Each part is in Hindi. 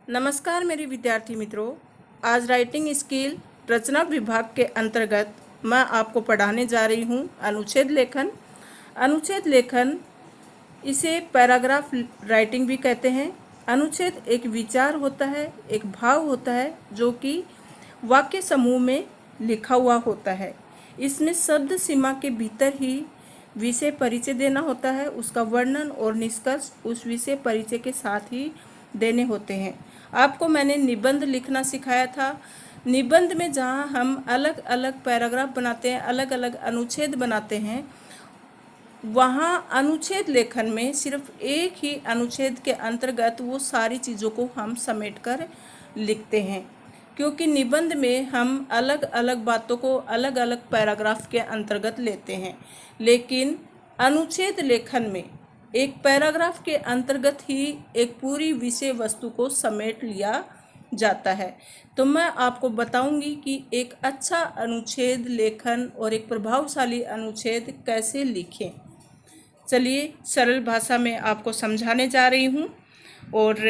नमस्कार मेरे विद्यार्थी मित्रों। आज राइटिंग स्किल रचना विभाग के अंतर्गत मैं आपको पढ़ाने जा रही हूँ अनुच्छेद लेखन। अनुच्छेद लेखन इसे पैराग्राफ राइटिंग भी कहते हैं। अनुच्छेद एक विचार होता है, एक भाव होता है जो कि वाक्य समूह में लिखा हुआ होता है। इसमें शब्द सीमा के भीतर ही विषय परिचय देना होता है, उसका वर्णन और निष्कर्ष उस विषय परिचय के साथ ही देने होते हैं। आपको मैंने निबंध लिखना सिखाया था। निबंध में जहाँ हम अलग अलग पैराग्राफ बनाते हैं, अलग अलग अनुच्छेद बनाते हैं, वहाँ अनुच्छेद लेखन में सिर्फ एक ही अनुच्छेद के अंतर्गत वो सारी चीज़ों को हम समेटकर लिखते हैं, क्योंकि निबंध में हम अलग अलग बातों को अलग अलग पैराग्राफ के अंतर्गत लेते हैं। लेकिन अनुच्छेद लेखन में एक पैराग्राफ के अंतर्गत ही एक पूरी विषय वस्तु को समेट लिया जाता है। तो मैं आपको बताऊंगी कि एक अच्छा अनुच्छेद लेखन और एक प्रभावशाली अनुच्छेद कैसे लिखें। चलिए सरल भाषा में आपको समझाने जा रही हूँ। और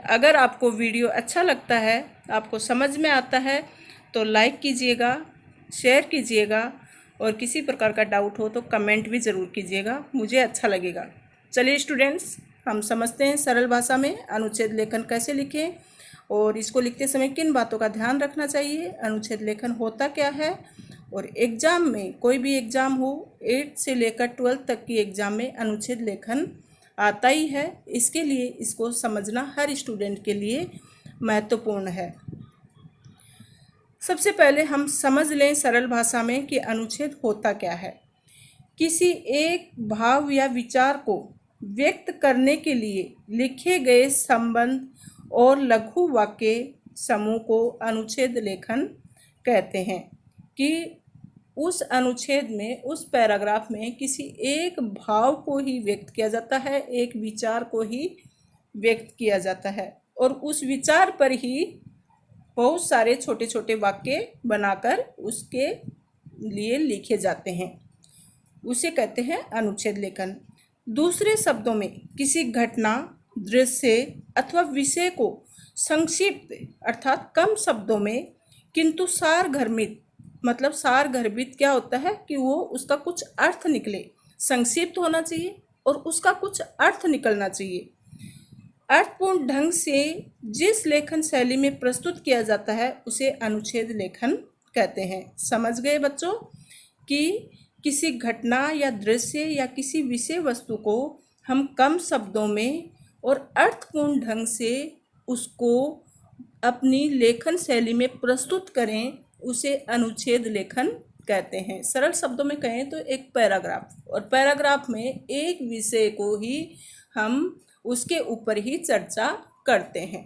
अगर आपको वीडियो अच्छा लगता है, आपको समझ में आता है, तो लाइक कीजिएगा, शेयर कीजिएगा और किसी प्रकार का डाउट हो तो कमेंट भी ज़रूर कीजिएगा, मुझे अच्छा लगेगा। चलिए स्टूडेंट्स, हम समझते हैं सरल भाषा में अनुच्छेद लेखन कैसे लिखें और इसको लिखते समय किन बातों का ध्यान रखना चाहिए, अनुच्छेद लेखन होता क्या है। और एग्ज़ाम में, कोई भी एग्ज़ाम हो, 8 से लेकर 12 तक की एग्ज़ाम में अनुच्छेद लेखन आता ही है। इसके लिए इसको समझना हर स्टूडेंट के लिए महत्वपूर्ण है। सबसे पहले हम समझ लें सरल भाषा में कि अनुच्छेद होता क्या है। किसी एक भाव या विचार को व्यक्त करने के लिए लिखे गए संबंध और लघु वाक्य समूह को अनुच्छेद लेखन कहते हैं। कि उस अनुच्छेद में, उस पैराग्राफ में किसी एक भाव को ही व्यक्त किया जाता है, एक विचार को ही व्यक्त किया जाता है और उस विचार पर ही बहुत सारे छोटे छोटे वाक्य बनाकर उसके लिए लिखे जाते हैं, उसे कहते हैं अनुच्छेद लेखन। दूसरे शब्दों में किसी घटना, दृश्य अथवा विषय को संक्षिप्त अर्थात कम शब्दों में किंतु सारगर्भित, मतलब सारगर्भित क्या होता है कि वो उसका कुछ अर्थ निकले, संक्षिप्त होना चाहिए और उसका कुछ अर्थ निकलना चाहिए। अर्थपूर्ण ढंग से जिस लेखन शैली में प्रस्तुत किया जाता है उसे अनुच्छेद लेखन कहते हैं। समझ गए बच्चों कि किसी घटना या दृश्य या किसी विषय वस्तु को हम कम शब्दों में और अर्थपूर्ण ढंग से उसको अपनी लेखन शैली में प्रस्तुत करें, उसे अनुच्छेद लेखन कहते हैं। सरल शब्दों में कहें तो एक पैराग्राफ, और पैराग्राफ में एक विषय को ही हम उसके ऊपर ही चर्चा करते हैं।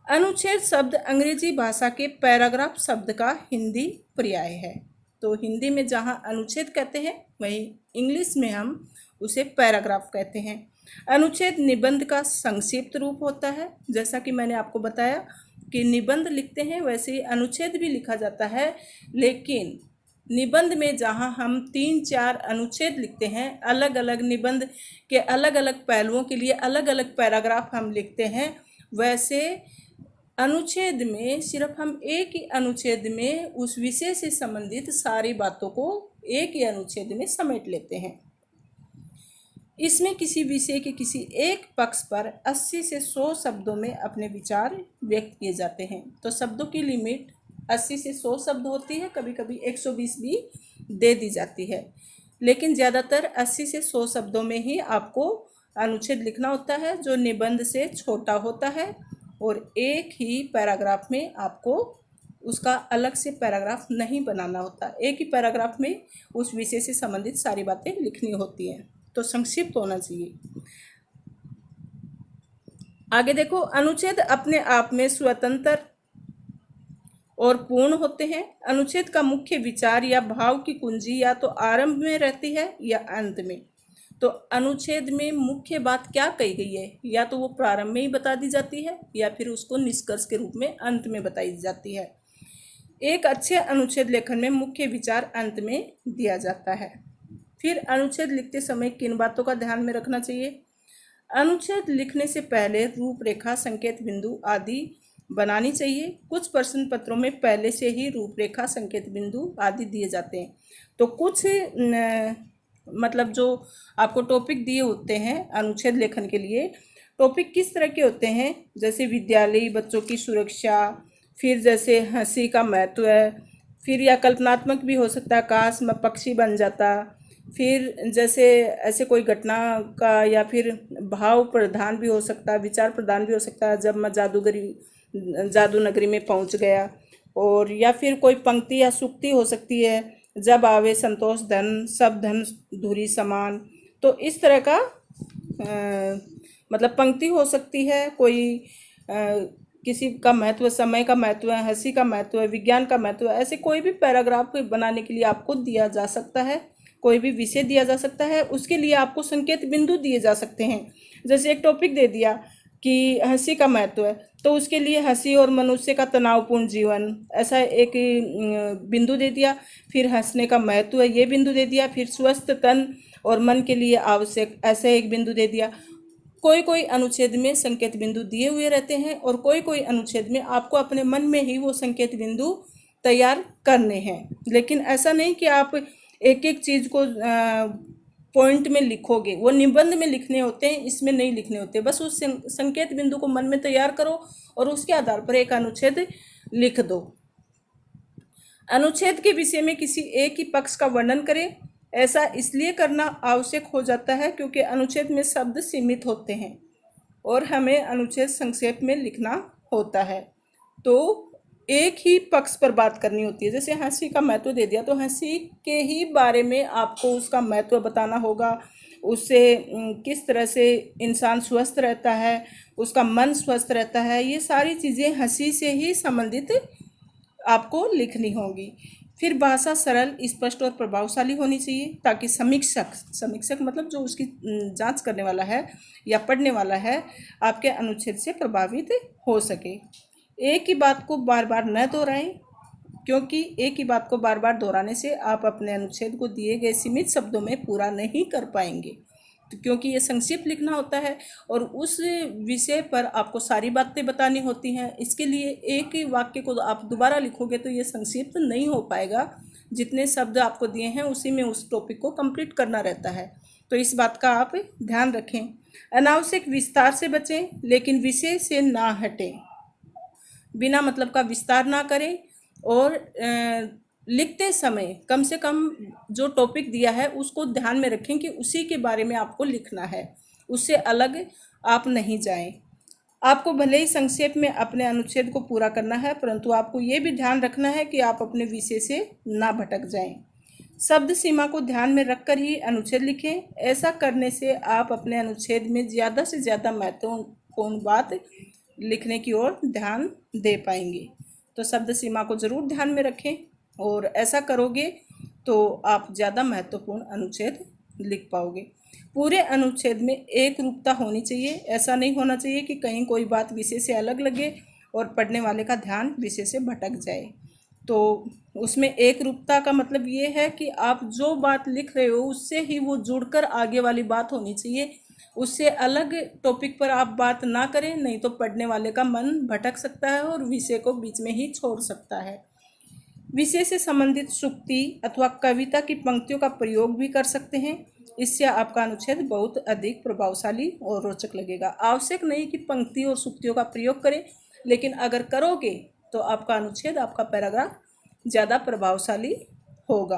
अनुच्छेद शब्द अंग्रेजी भाषा के पैराग्राफ शब्द का हिंदी पर्याय है। तो हिंदी में जहाँ अनुच्छेद कहते हैं वहीं इंग्लिश में हम उसे पैराग्राफ कहते हैं। अनुच्छेद निबंध का संक्षिप्त रूप होता है। जैसा कि मैंने आपको बताया कि निबंध लिखते हैं वैसे ही अनुच्छेद भी लिखा जाता है, लेकिन निबंध में जहाँ हम 3-4 अनुच्छेद लिखते हैं, अलग अलग निबंध के अलग अलग पहलुओं के लिए अलग अलग पैराग्राफ हम लिखते हैं, वैसे अनुच्छेद में सिर्फ हम एक ही अनुच्छेद में उस विषय से संबंधित सारी बातों को एक ही अनुच्छेद में समेट लेते हैं। इसमें किसी विषय के किसी एक पक्ष पर 80 से 100 शब्दों में अपने विचार व्यक्त किए जाते हैं। तो शब्दों की लिमिट 80 से 100 शब्द होती है, कभी कभी 120 भी दे दी जाती है, लेकिन ज़्यादातर 80 से 100 शब्दों में ही आपको अनुच्छेद लिखना होता है, जो निबंध से छोटा होता है। और एक ही पैराग्राफ में आपको उसका अलग से पैराग्राफ नहीं बनाना होता, एक ही पैराग्राफ में उस विषय से संबंधित सारी बातें लिखनी होती हैं। तो संक्षिप्त होना चाहिए। आगे देखो, अनुच्छेद अपने आप में स्वतंत्र और पूर्ण होते हैं। अनुच्छेद का मुख्य विचार या भाव की कुंजी या तो आरंभ में रहती है या अंत में। तो अनुच्छेद में मुख्य बात क्या कही गई है, या तो वो प्रारंभ में ही बता दी जाती है या फिर उसको निष्कर्ष के रूप में अंत में बताई जाती है। एक अच्छे अनुच्छेद लेखन में मुख्य विचार अंत में दिया जाता है। फिर अनुच्छेद लिखते समय किन बातों का ध्यान में रखना चाहिए। अनुच्छेद लिखने से पहले रूपरेखा, संकेत बिंदु आदि बनानी चाहिए। कुछ प्रश्न पत्रों में पहले से ही रूपरेखा, संकेत बिंदु आदि दिए जाते हैं। तो कुछ मतलब जो आपको टॉपिक दिए होते हैं अनुच्छेद लेखन के लिए, टॉपिक किस तरह के होते हैं, जैसे विद्यालय, बच्चों की सुरक्षा, फिर जैसे हंसी का महत्व है, फिर या कल्पनात्मक भी हो सकता है, काश मैं पक्षी बन जाता, फिर जैसे ऐसे कोई घटना का, या फिर भाव प्रधान भी हो सकता है, विचार प्रधान भी हो सकता है, जब मैं जादू नगरी में पहुंच गया, और या फिर कोई पंक्ति या सूक्ति हो सकती है, जब आवे संतोष धन, सब धन धुरी समान। तो इस तरह का मतलब पंक्ति हो सकती है, कोई किसी का महत्व, समय का महत्व है, हंसी का महत्व है, विज्ञान का महत्व है, ऐसे कोई भी पैराग्राफ बनाने के लिए आपको दिया जा सकता है, कोई भी विषय दिया जा सकता है, उसके लिए आपको संकेत बिंदु दिए जा सकते हैं। जैसे एक टॉपिक दे दिया कि हंसी का महत्व है, तो उसके लिए हंसी और मनुष्य का तनावपूर्ण जीवन, ऐसा एक बिंदु दे दिया। फिर हंसने का महत्व है, ये बिंदु दे दिया। फिर स्वस्थ तन और मन के लिए आवश्यक, ऐसा एक बिंदु दे दिया। कोई कोई अनुच्छेद में संकेत बिंदु दिए हुए रहते हैं, और कोई कोई अनुच्छेद में आपको अपने मन में ही वो संकेत बिंदु तैयार करने हैं। लेकिन ऐसा नहीं कि आप एक एक चीज़ को पॉइंट में लिखोगे, वो निबंध में लिखने होते हैं, इसमें नहीं लिखने होते। बस उस संकेत बिंदु को मन में तैयार करो और उसके आधार पर एक अनुच्छेद लिख दो। अनुच्छेद के विषय में किसी एक ही पक्ष का वर्णन करें। ऐसा इसलिए करना आवश्यक हो जाता है क्योंकि अनुच्छेद में शब्द सीमित होते हैं और हमें अनुच्छेद संक्षेप में लिखना होता है। तो एक ही पक्ष पर बात करनी होती है। जैसे हंसी का महत्व दे दिया, तो हंसी के ही बारे में आपको उसका महत्व बताना होगा, उससे किस तरह से इंसान स्वस्थ रहता है, उसका मन स्वस्थ रहता है, ये सारी चीज़ें हंसी से ही संबंधित आपको लिखनी होगी। फिर भाषा सरल, स्पष्ट और प्रभावशाली होनी चाहिए ताकि समीक्षक मतलब जो उसकी जांच करने वाला है या पढ़ने वाला है, आपके अनुच्छेद से प्रभावित हो सके। एक ही बात को बार बार न दोहराएं, क्योंकि एक ही बात को बार बार दोहराने से आप अपने अनुच्छेद को दिए गए सीमित शब्दों में पूरा नहीं कर पाएंगे। तो क्योंकि ये संक्षिप्त लिखना होता है और उस विषय पर आपको सारी बातें बतानी होती हैं, इसके लिए एक ही वाक्य को आप दोबारा लिखोगे तो ये संक्षिप्त नहीं हो पाएगा। जितने शब्द आपको दिए हैं उसी में उस टॉपिक को कंप्लीट करना रहता है। तो इस बात का आप ध्यान रखें। अनावश्यक विस्तार से बचें, लेकिन विषय से ना हटें। बिना मतलब का विस्तार ना करें, और लिखते समय कम से कम जो टॉपिक दिया है उसको ध्यान में रखें कि उसी के बारे में आपको लिखना है, उससे अलग आप नहीं जाएं। आपको भले ही संक्षेप में अपने अनुच्छेद को पूरा करना है, परंतु आपको ये भी ध्यान रखना है कि आप अपने विषय से ना भटक जाएं। शब्द सीमा को ध्यान में रखकर ही अनुच्छेद लिखें। ऐसा करने से आप अपने अनुच्छेद में ज़्यादा से ज़्यादा महत्वपूर्ण बात लिखने की ओर ध्यान दे पाएंगे। तो शब्द सीमा को ज़रूर ध्यान में रखें, और ऐसा करोगे तो आप ज़्यादा महत्वपूर्ण अनुच्छेद लिख पाओगे। पूरे अनुच्छेद में एक रूपता होनी चाहिए। ऐसा नहीं होना चाहिए कि कहीं कोई बात विषय से अलग लगे और पढ़ने वाले का ध्यान विषय से भटक जाए। तो उसमें एक रूपता का मतलब ये है कि आप जो बात लिख रहे हो उससे ही वो जुड़कर आगे वाली बात होनी चाहिए, उससे अलग टॉपिक पर आप बात ना करें, नहीं तो पढ़ने वाले का मन भटक सकता है और विषय को बीच में ही छोड़ सकता है। विषय से संबंधित सूक्ति अथवा कविता की पंक्तियों का प्रयोग भी कर सकते हैं। इससे आपका अनुच्छेद बहुत अधिक प्रभावशाली और रोचक लगेगा। आवश्यक नहीं कि पंक्ति और सूक्तियों का प्रयोग करें, लेकिन अगर करोगे तो आपका अनुच्छेद, आपका पैराग्राफ ज़्यादा प्रभावशाली होगा।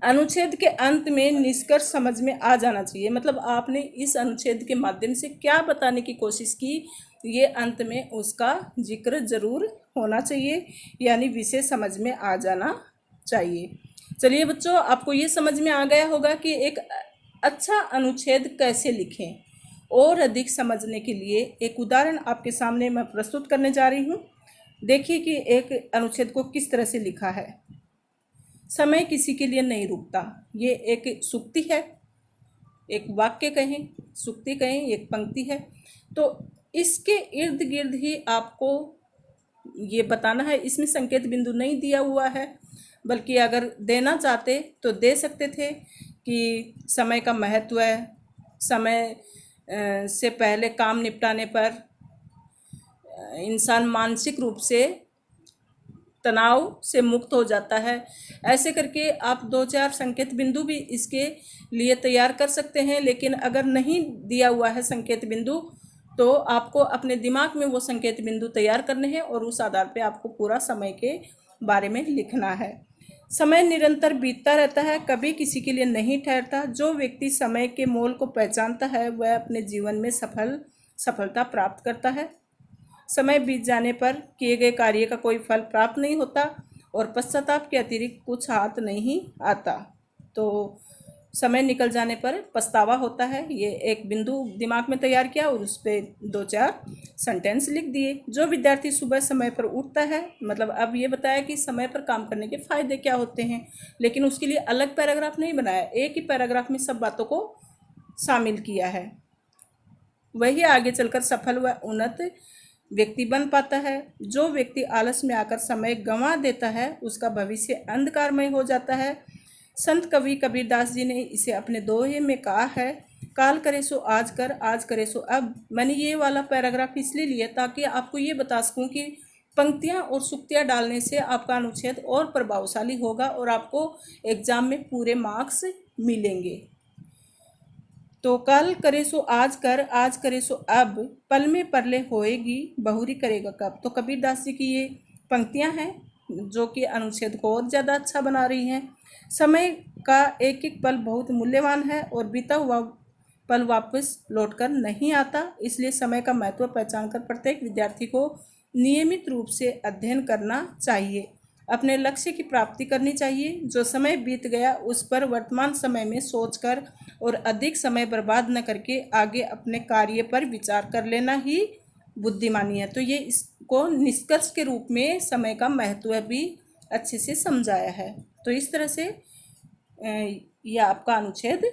अनुच्छेद के अंत में निष्कर्ष समझ में आ जाना चाहिए, मतलब आपने इस अनुच्छेद के माध्यम से क्या बताने की कोशिश की, ये अंत में उसका जिक्र जरूर होना चाहिए, यानी विषय समझ में आ जाना चाहिए। चलिए बच्चों, आपको ये समझ में आ गया होगा कि एक अच्छा अनुच्छेद कैसे लिखें। और अधिक समझने के लिए एक उदाहरण आपके सामने मैं प्रस्तुत करने जा रही हूँ। देखिए कि एक अनुच्छेद को किस तरह से लिखा है। समय किसी के लिए नहीं रुकता, ये एक सूक्ति है, एक वाक्य कहें, सूक्ति कहें, एक पंक्ति है। तो इसके इर्द गिर्द ही आपको ये बताना है। इसमें संकेत बिंदु नहीं दिया हुआ है, बल्कि अगर देना चाहते तो दे सकते थे कि समय का महत्व है, समय से पहले काम निपटाने पर इंसान मानसिक रूप से तनाव से मुक्त हो जाता है। ऐसे करके आप 2-4 संकेत बिंदु भी इसके लिए तैयार कर सकते हैं, लेकिन अगर नहीं दिया हुआ है संकेत बिंदु तो आपको अपने दिमाग में वो संकेत बिंदु तैयार करने हैं और उस आधार पे आपको पूरा समय के बारे में लिखना है। समय निरंतर बीतता रहता है, कभी किसी के लिए नहीं ठहरता। जो व्यक्ति समय के मोल को पहचानता है वह अपने जीवन में सफलता प्राप्त करता है। समय बीत जाने पर किए गए कार्य का कोई फल प्राप्त नहीं होता और पश्चाताप के अतिरिक्त कुछ हाथ नहीं आता। तो समय निकल जाने पर पछतावा होता है। ये एक बिंदु दिमाग में तैयार किया और उस पर 2-4 सेंटेंस लिख दिए। जो विद्यार्थी सुबह समय पर उठता है, मतलब अब ये बताया कि समय पर काम करने के फायदे क्या होते हैं, लेकिन उसके लिए अलग पैराग्राफ नहीं बनाया, एक ही पैराग्राफ में सब बातों को शामिल किया है, वही आगे चलकर सफल व उन्नत व्यक्ति बन पाता है। जो व्यक्ति आलस में आकर समय गंवा देता है उसका भविष्य अंधकारमय हो जाता है। संत कवि कबीरदास जी ने इसे अपने दोहे में कहा है, काल करे सो आज कर, आज करे सो अब। मैंने ये वाला पैराग्राफ इसलिए लिया ताकि आपको ये बता सकूं कि पंक्तियां और सुक्तियां डालने से आपका अनुच्छेद और प्रभावशाली होगा और आपको एग्जाम में पूरे मार्क्स मिलेंगे। तो कल करे सो आज कर, आज करे सो अब, पल में परले होएगी, बहुरी करेगा कब। तो कबीरदास जी की ये पंक्तियां हैं जो कि अनुच्छेद को और ज़्यादा अच्छा बना रही हैं। समय का एक एक पल बहुत मूल्यवान है और बीता हुआ पल वापस लौटकर नहीं आता, इसलिए समय का महत्व पहचानकर प्रत्येक विद्यार्थी को नियमित रूप से अध्ययन करना चाहिए, अपने लक्ष्य की प्राप्ति करनी चाहिए। जो समय बीत गया उस पर वर्तमान समय में सोचकर और अधिक समय बर्बाद न करके आगे अपने कार्य पर विचार कर लेना ही बुद्धिमानी है। तो ये इसको निष्कर्ष के रूप में समय का महत्व भी अच्छे से समझाया है। तो इस तरह से यह आपका अनुच्छेद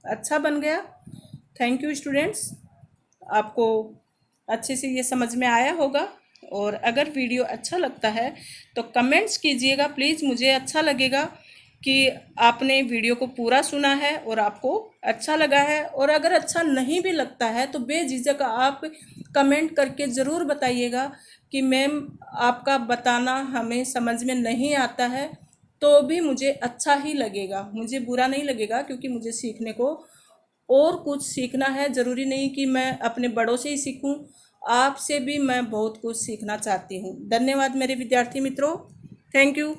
अच्छा बन गया। थैंक यू स्टूडेंट्स, आपको अच्छे से ये समझ में आया होगा। और अगर वीडियो अच्छा लगता है तो कमेंट्स कीजिएगा प्लीज़, मुझे अच्छा लगेगा कि आपने वीडियो को पूरा सुना है और आपको अच्छा लगा है। और अगर अच्छा नहीं भी लगता है तो बेझिझक आप कमेंट करके ज़रूर बताइएगा कि मैम आपका बताना हमें समझ में नहीं आता है, तो भी मुझे अच्छा ही लगेगा, मुझे बुरा नहीं लगेगा, क्योंकि मुझे सीखने को और कुछ सीखना है। ज़रूरी नहीं कि मैं अपने बड़ों से ही सीखूं, आपसे भी मैं बहुत कुछ सीखना चाहती हूं। धन्यवाद मेरे विद्यार्थी मित्रों, थैंक यू।